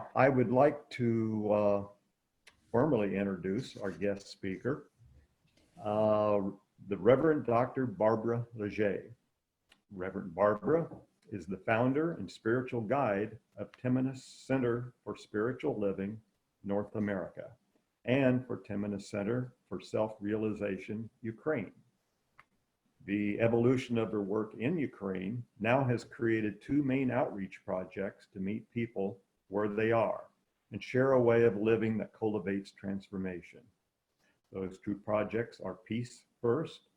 Now, I would like to formally introduce our guest speaker, uh, the Reverend Dr. Barbara Leger. Reverend Barbara is the founder and spiritual guide of Timanus Center for Spiritual Living, North America, and for Timanus Center for Self-Realization, Ukraine. The evolution of her work in Ukraine now has created two main outreach projects to meet people where they are and share a way of living that cultivates transformation. Those two projects are Peace First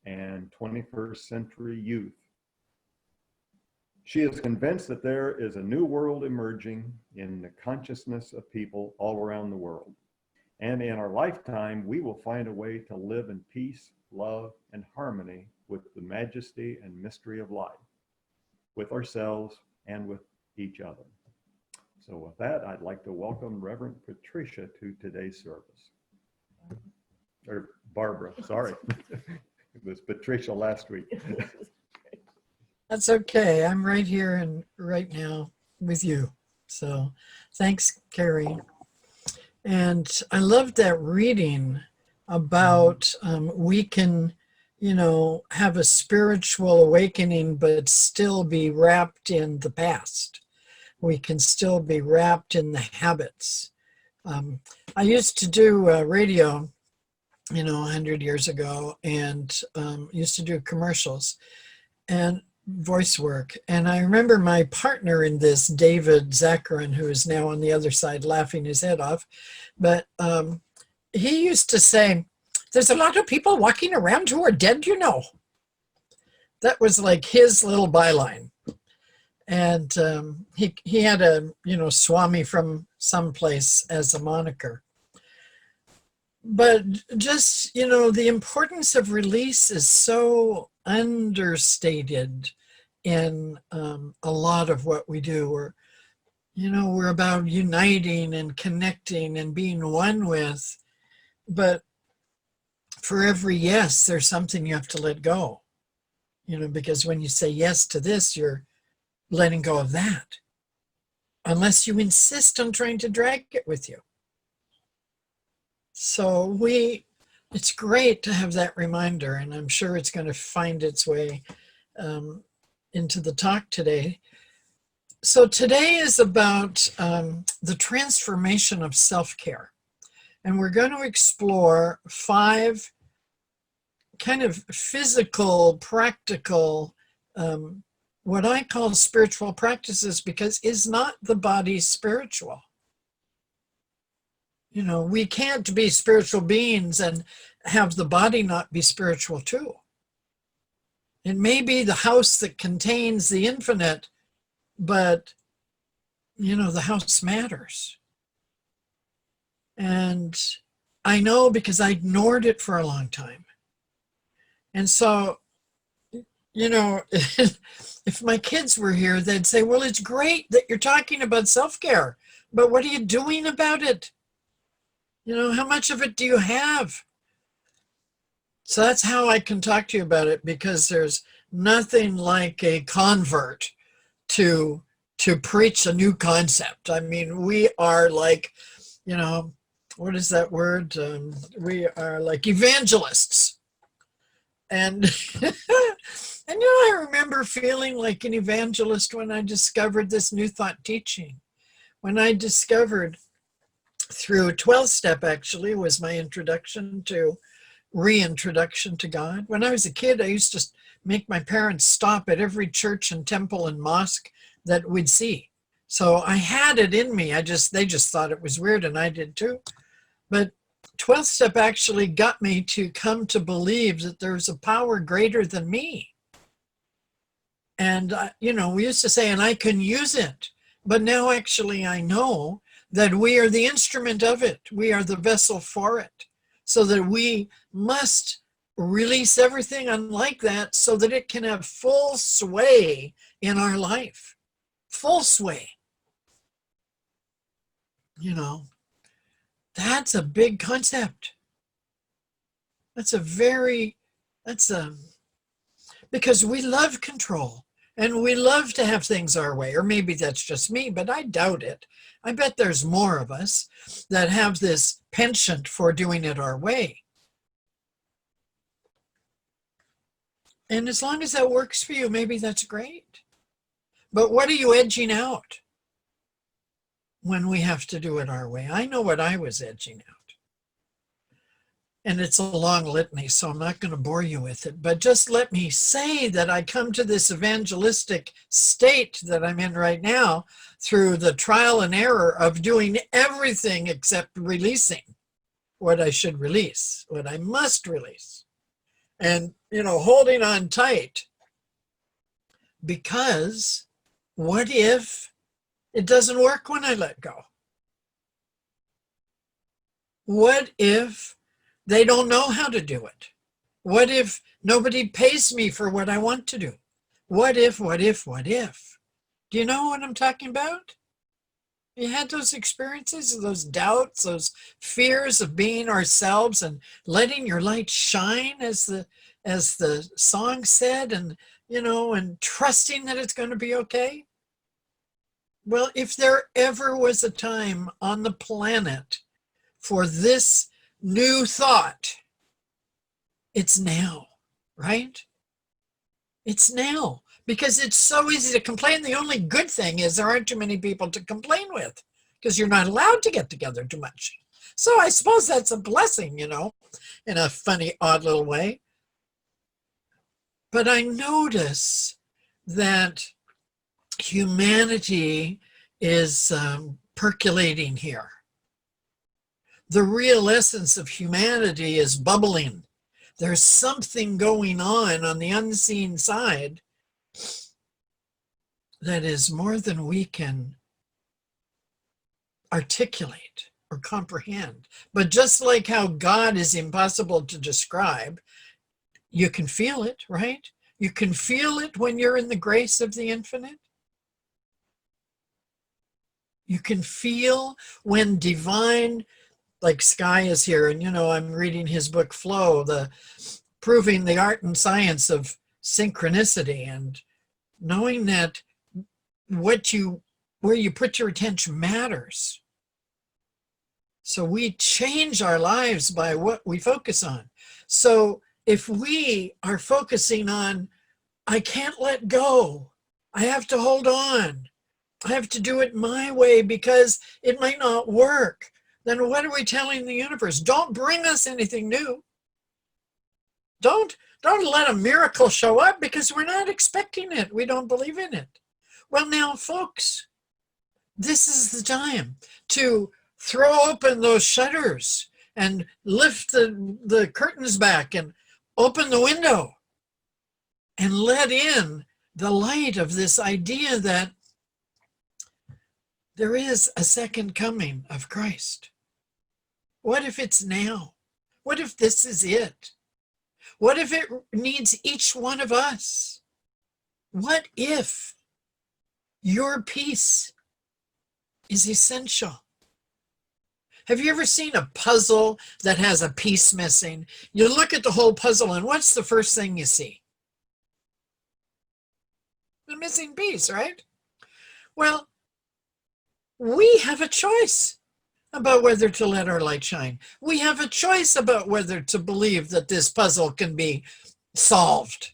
and 21st Century Youth. She is convinced that there is a new world emerging in the consciousness of people all around the world. And in our lifetime, we will find a way to live in peace, love, and harmony with the majesty and mystery of life, with ourselves and with each other. So with that, I'd like to welcome Reverend Patricia to today's service. Or Barbara, sorry. It was Patricia last week. That's okay. I'm right here and right now with you. So thanks, Carrie. And I loved that reading about we can, have a spiritual awakening, but still be wrapped in the past. We can still be wrapped in the habits. I used to do radio, 100 years ago, and used to do commercials and voice work. And I remember my partner in this, David Zacharin, who is now on the other side laughing his head off, but he used to say, there's a lot of people walking around who are dead, That was like his little byline. And he had a, Swami from someplace as a moniker. But just, the importance of release is so understated in a lot of what we do. We're about uniting and connecting and being one with, but for every yes, there's something you have to let go, because when you say yes to this, you're letting go of that, unless you insist on trying to drag it with you. So it's great to have that reminder, and I'm sure it's going to find its way into the talk today. So today is about the transformation of self-care. And we're going to explore 5 kind of physical, practical, what I call spiritual practices, because is not the body spiritual? We can't be spiritual beings and have the body not be spiritual too. It may be the house that contains the infinite, but, the house matters. And I know because I ignored it for a long time. And so, if my kids were here, they'd say, well, it's great that you're talking about self-care, but what are you doing about it? How much of it do you have? So that's how I can talk to you about it, because there's nothing like a convert to preach a new concept. I mean, we are like, what is that word? We are like evangelists. And, and I remember feeling like an evangelist when I discovered this new thought teaching. When I discovered through 12-step, actually, was my reintroduction to God. When I was a kid, I used to make my parents stop at every church and temple and mosque that we'd see. So I had it in me. They just thought it was weird, and I did too. But 12th step actually got me to come to believe that there's a power greater than me. And, we used to say, and I can use it. But now actually I know that we are the instrument of it. We are the vessel for it. So that we must release everything unlike that so that it can have full sway in our life. Full sway. That's a big concept. Because we love control. And we love to have things our way, or maybe that's just me, but I doubt it. I bet there's more of us that have this penchant for doing it our way. And as long as that works for you, maybe that's great. But what are you edging out when we have to do it our way? I know what I was edging out. And it's a long litany, so I'm not going to bore you with it. But just let me say that I come to this evangelistic state that I'm in right now through the trial and error of doing everything except releasing what I should release, what I must release. And, holding on tight, because what if it doesn't work when I let go? What if they don't know how to do it? What if nobody pays me for what I want to do? What if? Do you know what I'm talking about? You had those experiences, those doubts, those fears of being ourselves and letting your light shine, as the song said, and and trusting that it's going to be okay. Well, if there ever was a time on the planet for this new thought, it's now, right? It's now. Because it's so easy to complain. The only good thing is there aren't too many people to complain with, because you're not allowed to get together too much. So I suppose that's a blessing, in a funny, odd little way. But I notice that humanity is percolating here. The real essence of humanity is bubbling. There's something going on the unseen side that is more than we can articulate or comprehend. But just like how God is impossible to describe, you can feel it, right? You can feel it when you're in the grace of the infinite. You can feel when divine, like Sky is here, and I'm reading his book Flow, proving the art and science of synchronicity, and knowing that where you put your attention matters. So we change our lives by what we focus on. So if we are focusing on, I can't let go, I have to hold on, I have to do it my way because it might not work, then what are we telling the universe? Don't bring us anything new. Don't let a miracle show up, because we're not expecting it. We don't believe in it. Well, now, folks, this is the time to throw open those shutters and lift the curtains back and open the window and let in the light of this idea that there is a second coming of Christ. What if it's now? What if this is it? What if it needs each one of us? What if your peace is essential? Have you ever seen a puzzle that has a piece missing? You look at the whole puzzle, and what's the first thing you see? The missing piece, right? Well, we have a choice about whether to let our light shine. We have a choice about whether to believe that this puzzle can be solved.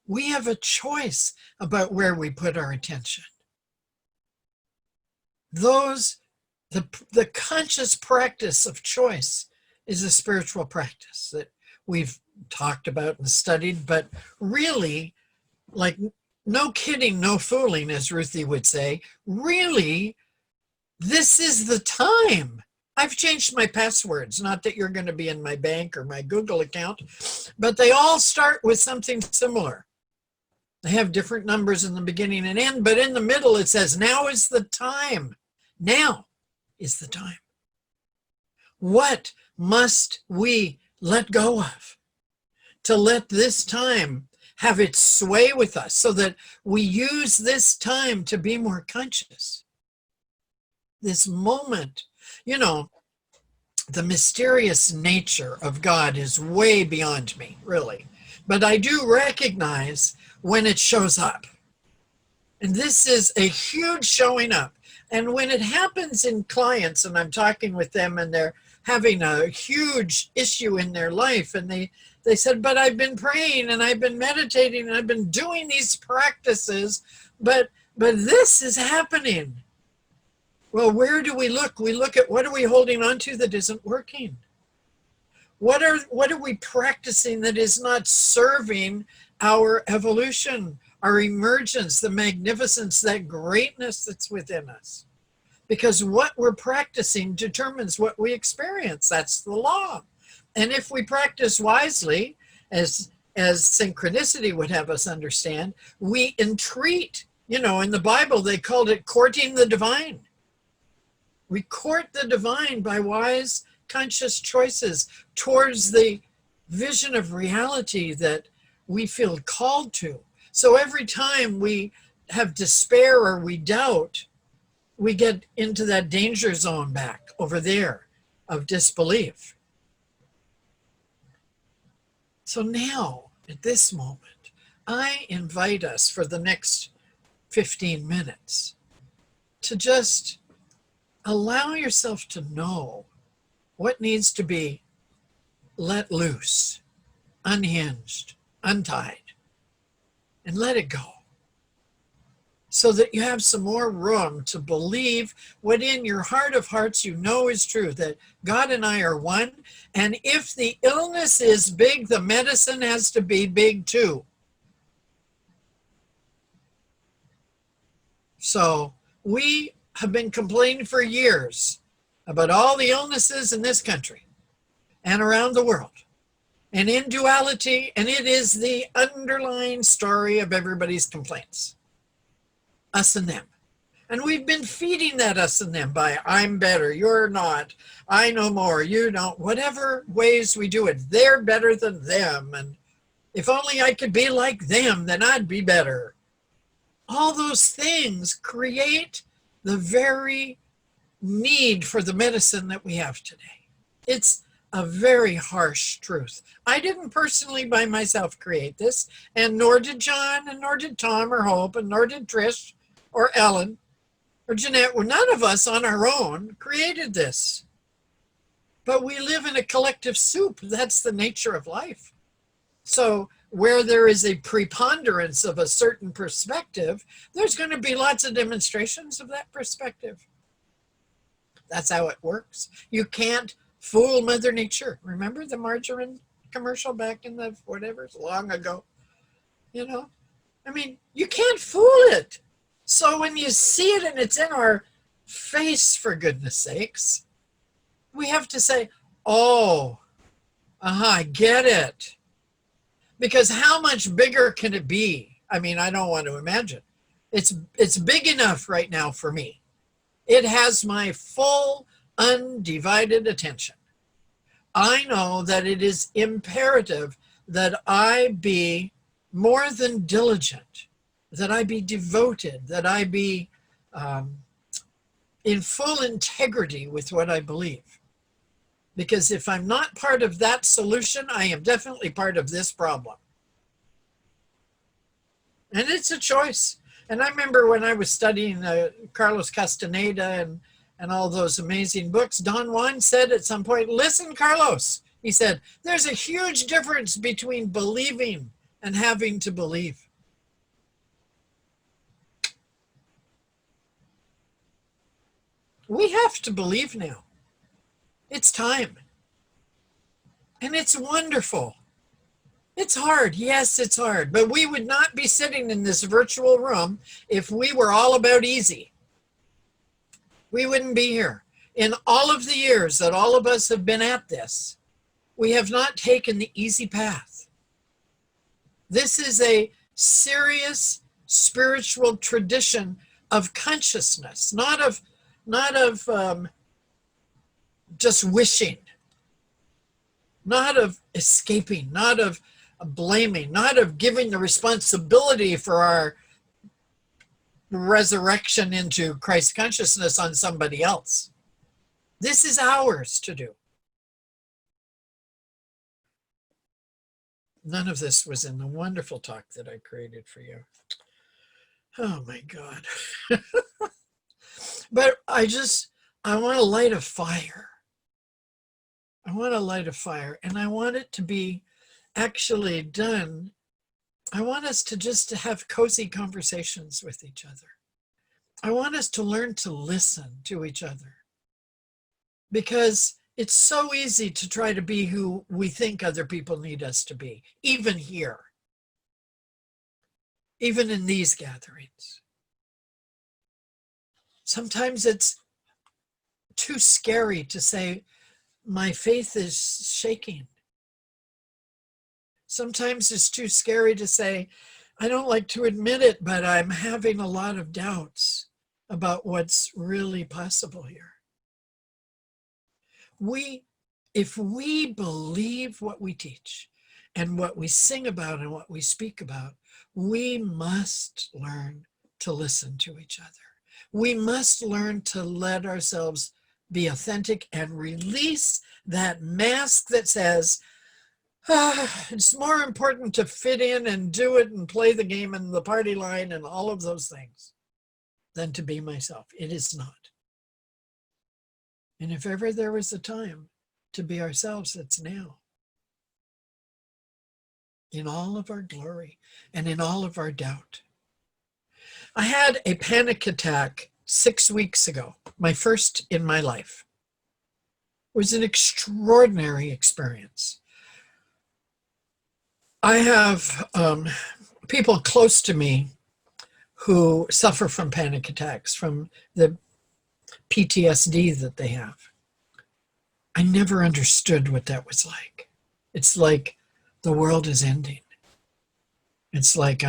We have a choice about where we put our attention. The conscious practice of choice is a spiritual practice that we've talked about and studied, but really, like, no kidding, no fooling, as Ruthie would say, really, this is the time. I've changed my passwords, not that you're going to be in my bank or my Google account, but they all start with something similar. They have different numbers in the beginning and end, but in the middle it says, now is the time. Now is the time. What must we let go of to let this time have its sway with us, so that we use this time to be more conscious? This moment, the mysterious nature of God is way beyond me, really. But I do recognize when it shows up. And this is a huge showing up. And when it happens in clients, and I'm talking with them and they're having a huge issue in their life, and they said, but I've been praying and I've been meditating and I've been doing these practices, but this is happening. Well, where do we look? We look at what are we holding on to that isn't working? What are we practicing that is not serving our evolution, our emergence, the magnificence, that greatness that's within us? Because what we're practicing determines what we experience. That's the law. And if we practice wisely, as synchronicity would have us understand, we entreat, in the Bible, they called it courting the divine. We court the divine by wise, conscious choices towards the vision of reality that we feel called to. So every time we have despair or we doubt, we get into that danger zone back over there of disbelief. So now, at this moment, I invite us for the next 15 minutes to just allow yourself to know what needs to be let loose, unhinged, untied, and let it go, so that you have some more room to believe what in your heart of hearts you know is true, that God and I are one, and if the illness is big, the medicine has to be big too. So we have been complaining for years about all the illnesses in this country and around the world, and in duality, and it is the underlying story of everybody's complaints. Us and them. And we've been feeding that us and them by I'm better, you're not, I know more, you don't, whatever ways we do it, they're better than them, and if only I could be like them, then I'd be better. All those things create the very need for the medicine that we have today. It's a very harsh truth. I didn't personally by myself create this, and nor did John, and nor did Tom or Hope, and nor did Trish or Ellen or Jeanette. Well, none of us on our own created this. But we live in a collective soup. That's the nature of life. So where there is a preponderance of a certain perspective, there's going to be lots of demonstrations of that perspective. That's how it works. You can't fool Mother Nature. Remember the margarine commercial back in the whatever, long ago? I mean, you can't fool it. So when you see it and it's in our face, for goodness sakes, we have to say, oh, I get it. Because how much bigger can it be? I mean, I don't want to imagine. It's big enough right now for me. It has my full, undivided attention. I know that it is imperative that I be more than diligent, that I be devoted, that I be in full integrity with what I believe. Because if I'm not part of that solution, I am definitely part of this problem. And it's a choice. And I remember when I was studying Carlos Castaneda and all those amazing books, Don Juan said at some point, listen, Carlos, he said, there's a huge difference between believing and having to believe. We have to believe now. It's time. And it's wonderful. It's hard. Yes, it's hard. But we would not be sitting in this virtual room if we were all about easy. We wouldn't be here. In all of the years that all of us have been at this, we have not taken the easy path. This is a serious spiritual tradition of consciousness, not of just wishing, not of escaping, not of blaming, not of giving the responsibility for our resurrection into Christ consciousness on somebody else. This is ours to do. None of this was in the wonderful talk that I created for you. Oh my God. But I want to light a fire. I want to light a fire, and I want it to be actually done. I want us to just to have cozy conversations with each other. I want us to learn to listen to each other, because it's so easy to try to be who we think other people need us to be, even here, even in these gatherings. Sometimes it's too scary to say, my faith is shaking. Sometimes it's too scary to say, I don't like to admit it, but I'm having a lot of doubts about what's really possible here. If we believe what we teach and what we sing about and what we speak about, we must learn to listen to each other. We must learn to let ourselves be authentic and release that mask that says, it's more important to fit in and do it and play the game and the party line and all of those things than to be myself. It is not. And if ever there was a time to be ourselves, it's now. In all of our glory and in all of our doubt. I had a panic attack 6 weeks ago, my first in my life. It was an extraordinary experience. I have people close to me who suffer from panic attacks, from the PTSD that they have. I never understood what that was like. It's like the world is ending. It's like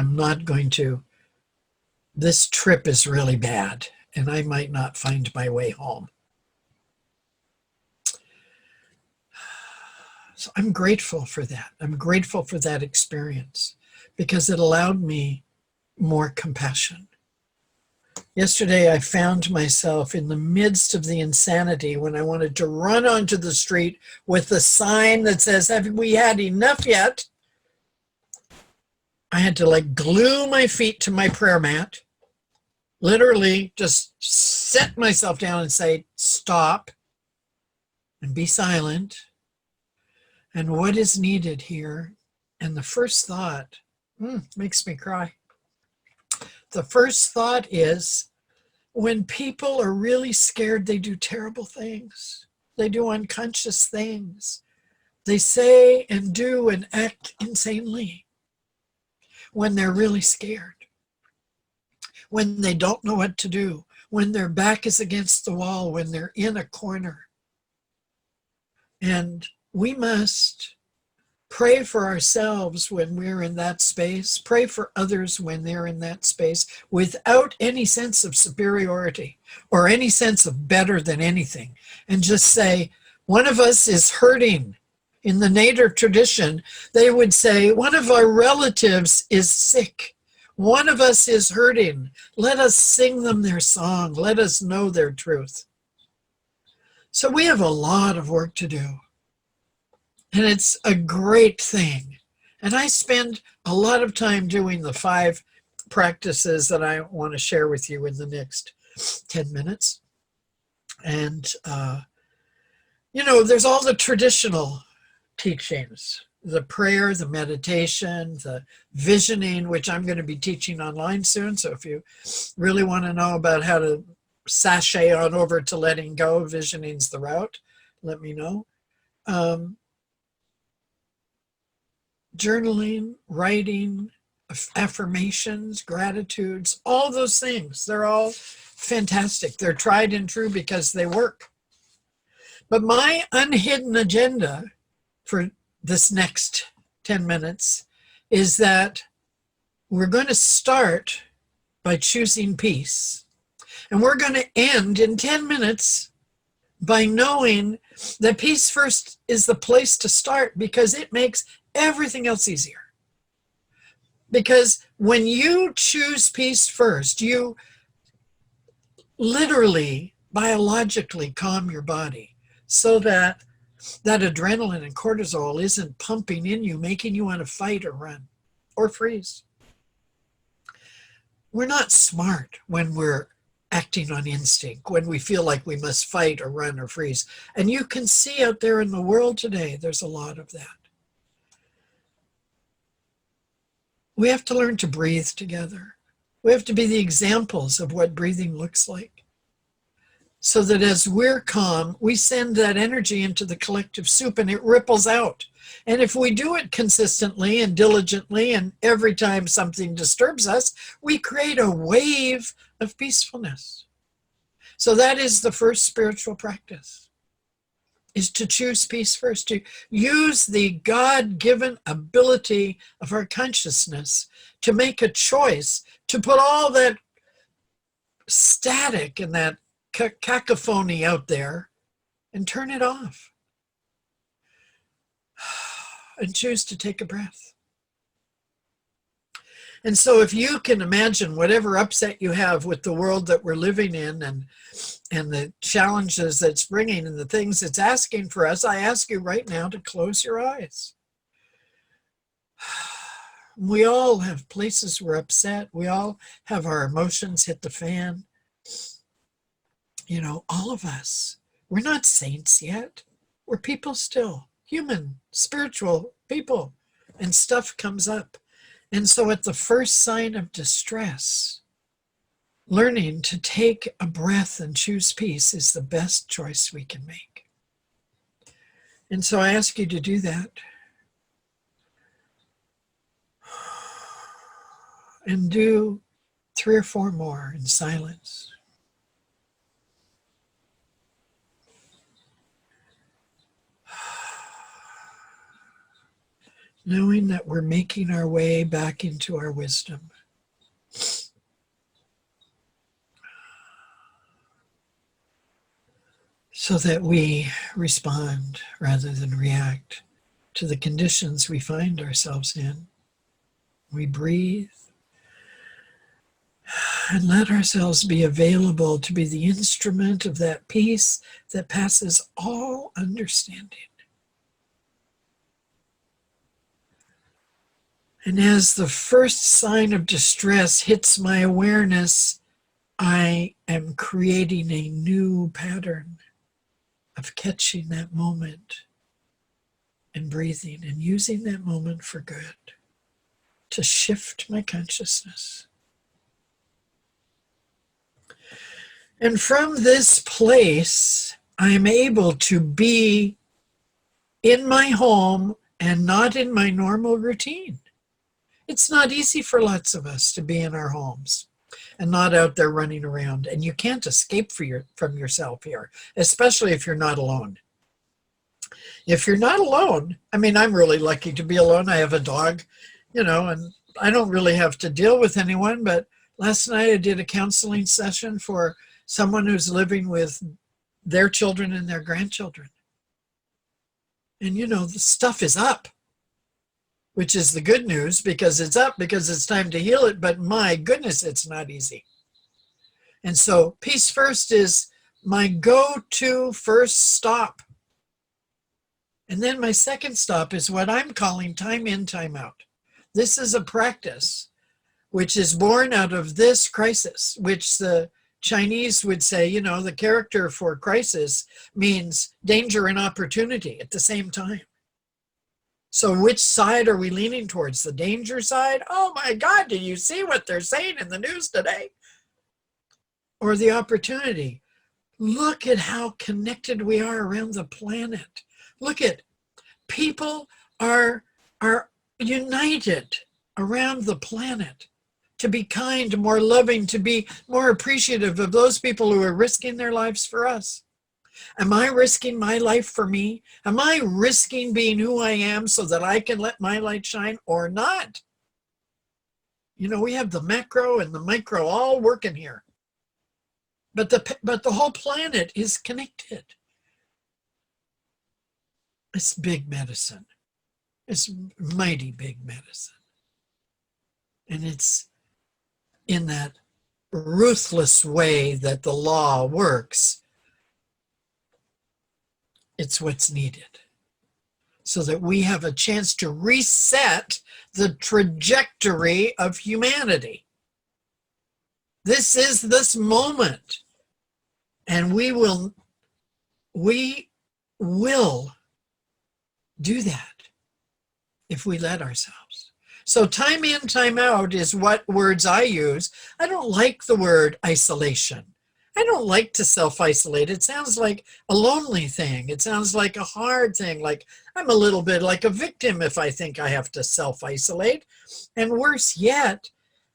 this trip is really bad and I might not find my way home. So I'm grateful for that. I'm grateful for that experience because it allowed me more compassion. Yesterday, I found myself in the midst of the insanity when I wanted to run onto the street with a sign that says, have we had enough yet? I had to glue my feet to my prayer mat, literally just set myself down and say, stop and be silent. And what is needed here? And the first thought makes me cry. The first thought is, when people are really scared, they do terrible things. They do unconscious things. They say and do and act insanely when they're really scared. When they don't know what to do. When their back is against the wall. When they're in a corner. And we must pray for ourselves when we're in that space. Pray for others when they're in that space without any sense of superiority or any sense of better than anything. And just say, one of us is hurting. In the Native tradition, they would say, one of our relatives is sick. One of us is hurting. Let us sing them their song. Let us know their truth. So we have a lot of work to do. And it's a great thing. And I spend a lot of time doing the 5 practices that I want to share with you in the next 10 minutes. And, there's all the traditional teachings, the prayer, the meditation, the visioning, which I'm going to be teaching online soon. So if you really want to know about how to sashay on over to letting go, visioning's the route, let me know. Journaling, writing, affirmations, gratitudes, all those things. They're all fantastic. They're tried and true because they work. But my unhidden agenda for this next 10 minutes is that we're going to start by choosing peace. And we're going to end in 10 minutes by knowing that peace first is the place to start because it makes everything else easier. Because when you choose peace first, you literally, biologically calm your body so that That adrenaline and cortisol isn't pumping in you, making you want to fight or run or freeze. We're not smart when we're acting on instinct, when we feel like we must fight or run or freeze. And you can see out there in the world today, there's a lot of that. We have to learn to breathe together. We have to be the examples of what breathing looks like. So that as we're calm, we send that energy into the collective soup and it ripples out. And if we do it consistently and diligently, and every time something disturbs us, we create a wave of peacefulness. So that is the first spiritual practice, is to choose peace first, to use the God-given ability of our consciousness to make a choice, to put all that static and that cacophony out there and turn it off and choose to take a breath. And so if you can imagine whatever upset you have with the world that we're living in and the challenges that's bringing and the things it's asking for us, I ask you right now to close your eyes. We all have places we're upset. We all have our emotions hit the fan. You know, all of us, we're not saints yet. We're people still, human, spiritual people, and stuff comes up. And so at the first sign of distress, learning to take a breath and choose peace is the best choice we can make. And so I ask you to do that. And do 3 or 4 more in silence. Knowing that we're making our way back into our wisdom. So that we respond rather than react to the conditions we find ourselves in. We breathe and let ourselves be available to be the instrument of that peace that passes all understanding. And as the first sign of distress hits my awareness, I am creating a new pattern of catching that moment and breathing and using that moment for good to shift my consciousness. And from this place, I'm able to be in my home and not in my normal routine. It's not easy for lots of us to be in our homes and not out there running around. And you can't escape from yourself here, especially if you're not alone. If you're not alone, I mean, I'm really lucky to be alone. I have a dog, you know, and I don't really have to deal with anyone. But last night I did a counseling session for someone who's living with their children and their grandchildren. And, you know, the stuff is up, which is the good news, because it's up, because it's time to heal it. But my goodness, it's not easy. And so peace first is my go-to first stop. And then my second stop is what I'm calling time in, time out. This is a practice which is born out of this crisis, which the Chinese would say, you know, the character for crisis means danger and opportunity at the same time. So which side are we leaning towards? The danger side? Oh my God, do you see what they're saying in the news today? Or the opportunity? Look at how connected we are around the planet. Look at people are united around the planet to be kind, more loving, to be more appreciative of those people who are risking their lives for us. Am I risking my life for me? Am I risking being who I am so that I can let my light shine or not? You know, we have the macro and the micro all working here. But the whole planet is connected. It's big medicine. It's mighty big medicine. And it's in that ruthless way that the law works. It's what's needed so that we have a chance to reset the trajectory of humanity. This is this moment. And we will do that if we let ourselves. So time in, time out is what words I use. I don't like the word isolation. I don't like to self-isolate. It sounds like a lonely thing. It sounds like a hard thing. Like I'm a little bit like a victim if I think I have to self-isolate. And worse yet,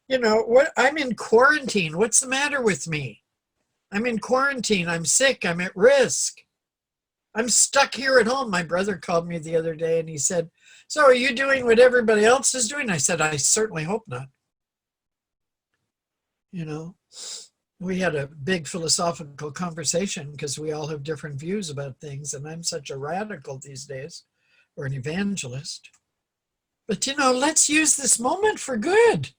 what? I'm in quarantine. What's the matter with me? I'm in quarantine. I'm sick. I'm at risk. I'm stuck here at home. My brother called me the other day and he said, "So are you doing what everybody else is doing?" I said, "I certainly hope not." We had a big philosophical conversation because we all have different views about things. And I'm such a radical these days, or an evangelist. But, let's use this moment for good.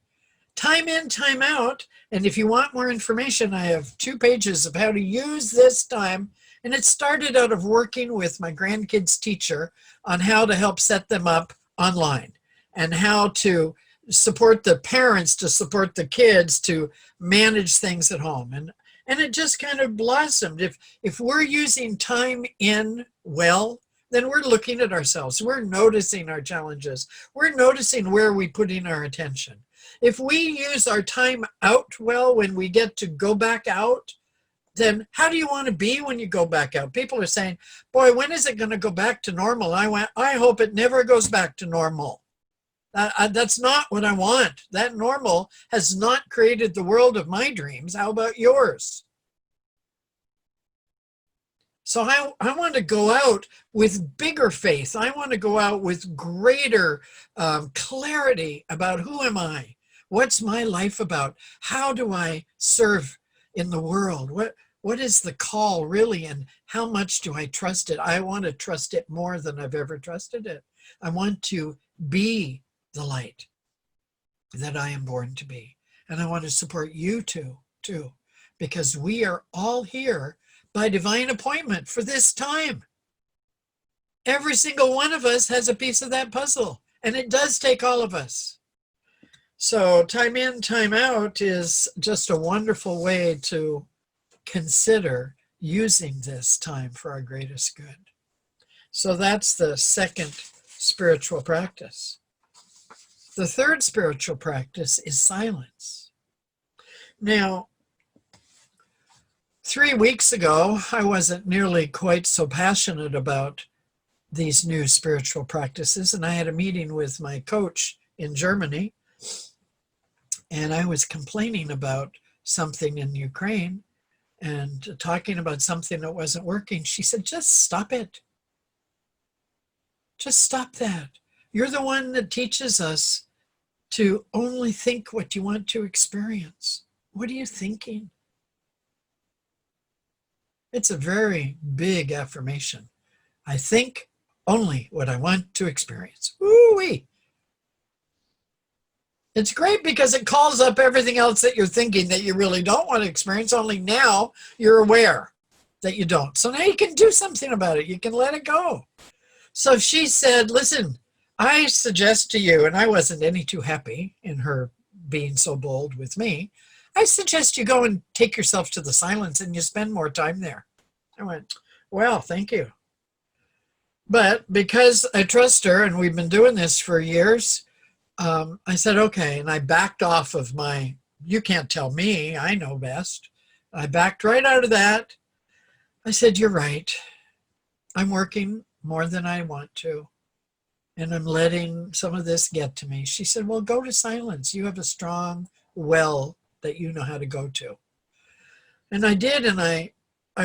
Time in, time out. And if you want more information, I have 2 pages of how to use this time. And it started out of working with my grandkids' teacher on how to help set them up online and how to support the parents to support the kids to manage things at home. And it just kind of blossomed. If we're using time in well, then we're looking at ourselves. We're noticing our challenges. We're noticing where we're putting our attention. If we use our time out well, when we get to go back out, then how do you want to be when you go back out? People are saying, boy, when is it going to go back to normal? I hope it never goes back to normal. That's not what I want. That normal has not created the world of my dreams. How about yours? So I want to go out with bigger faith. I want to go out with greater clarity about who am I? What's my life about? How do I serve in the world? What is the call really, and how much do I trust it? I want to trust it more than I've ever trusted it. I want to be the light that I am born to be. And I want to support you too, because we are all here by divine appointment for this time. Every single one of us has a piece of that puzzle, and it does take all of us. So time in, time out is just a wonderful way to consider using this time for our greatest good. So that's the second spiritual practice. The third spiritual practice is silence. Now, 3 weeks ago, I wasn't nearly quite so passionate about these new spiritual practices, and I had a meeting with my coach in Germany, and I was complaining about something in Ukraine and talking about something that wasn't working. She said, just stop it. Just stop that. You're the one that teaches us to only think what you want to experience. What are you thinking? It's a very big affirmation. I think only what I want to experience. Woo-wee. It's great because it calls up everything else that you're thinking that you really don't want to experience, only now you're aware that you don't. So now you can do something about it. You can let it go. So she said, listen, I suggest to you, and I wasn't any too happy in her being so bold with me, I suggest you go and take yourself to the silence and you spend more time there. I went, well, thank you. But because I trust her and we've been doing this for years, I said, okay. And I backed off of my, you can't tell me, I know best. I backed right out of that. I said, you're right. I'm working more than I want to. And I'm letting some of this get to me. She said, well, go to silence. You have a strong well that you know how to go to. And I did. And I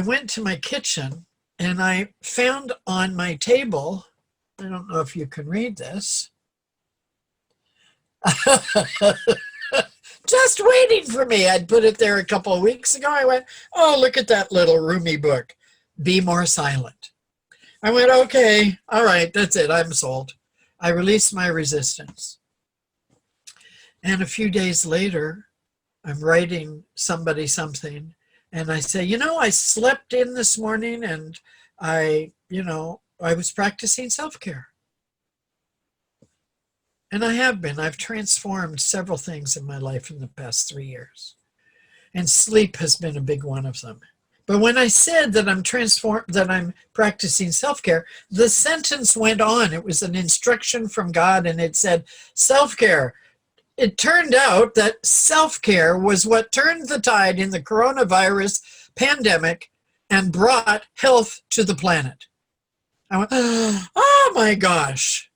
went to my kitchen and I found on my table, I don't know if you can read this, just waiting for me. I'd put it there a couple of weeks ago. I went, oh, look at that little roomy book, Be More Silent. I went, okay, all right, that's it. I'm sold. I released my resistance. And a few days later, I'm writing somebody something, and I say, I slept in this morning and I I was practicing self-care. And I have been. I've transformed several things in my life in the past 3 years. And sleep has been a big one of them. But when I said that I'm practicing self-care, the sentence went on. It was an instruction from God, and it said, self-care. It turned out that self-care was what turned the tide in the coronavirus pandemic and brought health to the planet. I went, oh my gosh.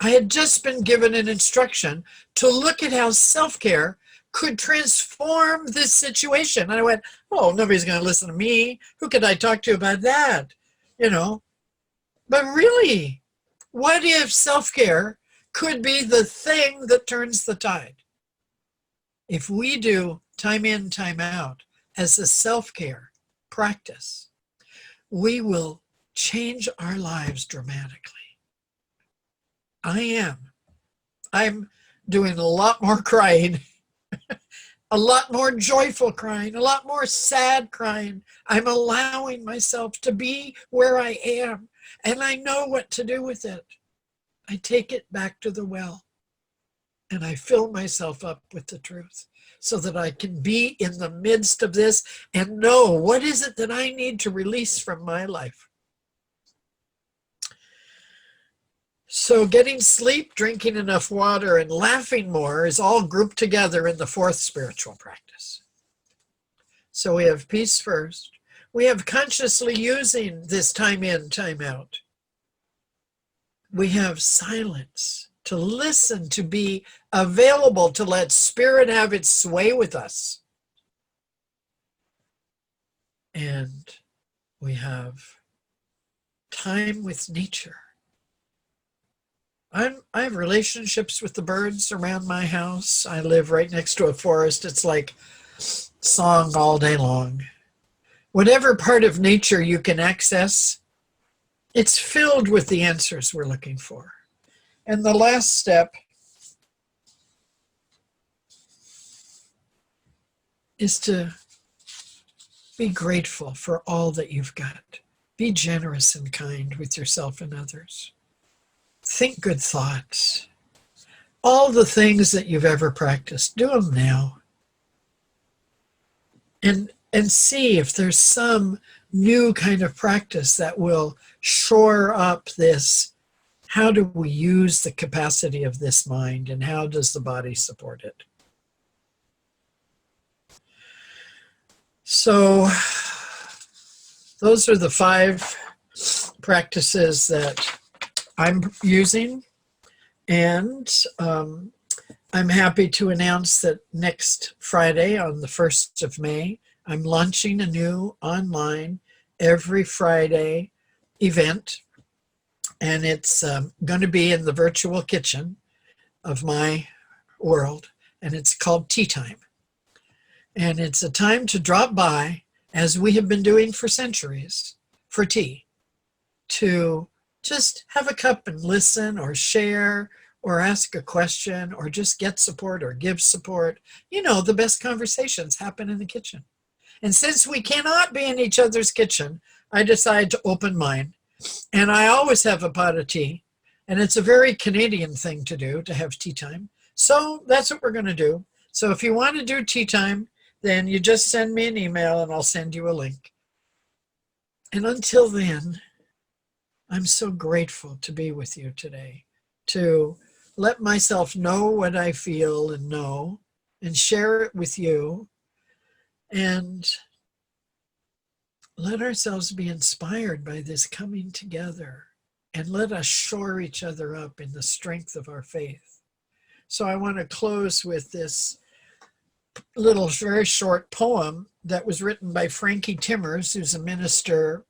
I had just been given an instruction to look at how self-care could transform this situation. And I went, oh, nobody's going to listen to me. Who could I talk to about that? But really, what if self-care could be the thing that turns the tide? If we do time in, time out as a self-care practice, we will change our lives dramatically. I'm doing a lot more crying, a lot more joyful crying, a lot more sad crying. I'm allowing myself to be where I am, and I know what to do with it. I take it back to the well, and I fill myself up with the truth so that I can be in the midst of this and know what is it that I need to release from my life. So getting sleep, drinking enough water, and laughing more is all grouped together in the fourth spiritual practice. So we have peace first. We have consciously using this time in, time out. We have silence, to listen, to be available, to let spirit have its sway with us. And we have time with nature. I have relationships with the birds around my house. I live right next to a forest. It's like song all day long. Whatever part of nature you can access, it's filled with the answers we're looking for. And the last step is to be grateful for all that you've got. Be generous and kind with yourself and others. Think good thoughts. All the things that you've ever practiced, do them now. And see if there's some new kind of practice that will shore up this. How do we use the capacity of this mind, and how does the body support it? So those are the 5 practices that I'm using, and I'm happy to announce that next Friday, on the 1st of May, I'm launching a new online every Friday event, and it's going to be in the virtual kitchen of my world, and it's called Tea Time. And it's a time to drop by, as we have been doing for centuries, for tea, to just have a cup and listen or share or ask a question or just get support or give support. The best conversations happen in the kitchen. And since we cannot be in each other's kitchen, I decided to open mine. And I always have a pot of tea. And it's a very Canadian thing to do, to have tea time. So that's what we're going to do. So if you want to do tea time, then you just send me an email and I'll send you a link. And until then, I'm so grateful to be with you today, to let myself know what I feel and know, and share it with you, and let ourselves be inspired by this coming together, and let us shore each other up in the strength of our faith. So I want to close with this little very short poem that was written by Frankie Timmers, who's a minister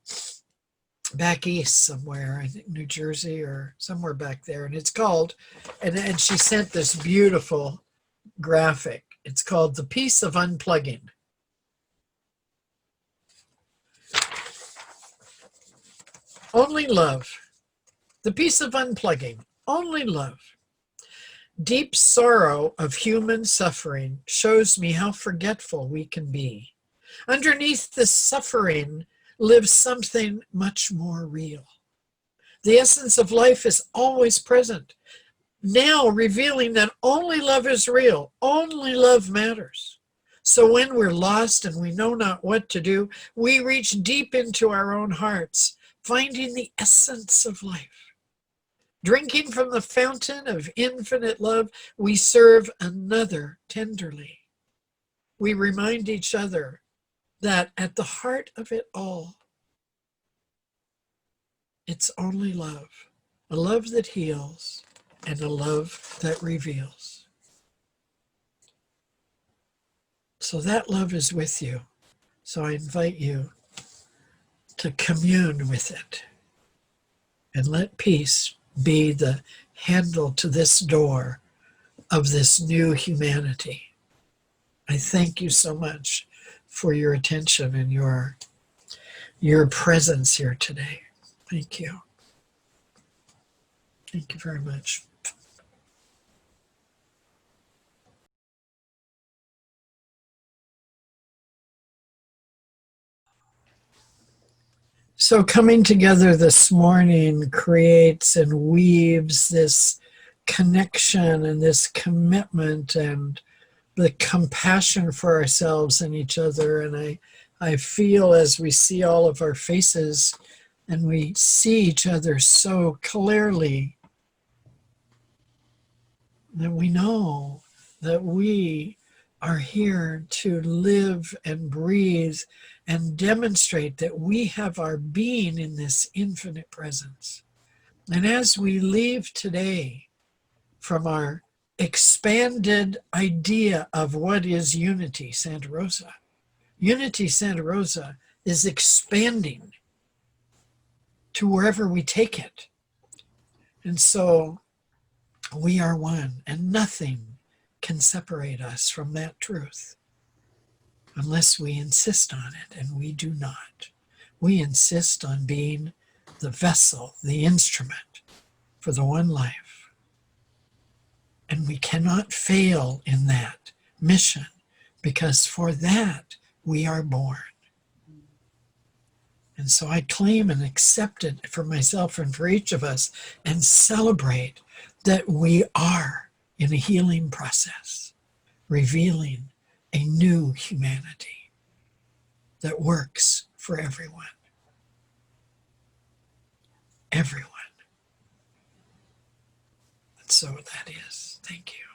back east somewhere, I think New Jersey or somewhere back there. And it's called, and she sent this beautiful graphic. It's called The Peace of Unplugging. Only love. The peace of unplugging. Only love. Deep sorrow of human suffering shows me how forgetful we can be. Underneath the suffering live something much more real. The essence of life is always present, now revealing that only love is real, only love matters. So when we're lost and we know not what to do, we reach deep into our own hearts, finding the essence of life. Drinking from the fountain of infinite love, we serve another tenderly. We remind each other that at the heart of it all, it's only love, a love that heals and a love that reveals. So that love is with you. So I invite you to commune with it and let peace be the handle to this door of this new humanity. I thank you so much for your attention and your presence here today. Thank you. Thank you very much. So coming together this morning creates and weaves this connection and this commitment and the compassion for ourselves and each other. And I feel as we see all of our faces and we see each other so clearly that we know that we are here to live and breathe and demonstrate that we have our being in this infinite presence. And as we leave today from our expanded idea of what is Unity Santa Rosa, Unity Santa Rosa is expanding to wherever we take it. And so we are one, and nothing can separate us from that truth unless we insist on it, and we do not. We insist on being the vessel, the instrument for the one life. And we cannot fail in that mission because for that we are born. And so I claim and accept it for myself and for each of us and celebrate that we are in a healing process, revealing a new humanity that works for everyone. Everyone. And so that is. Thank you.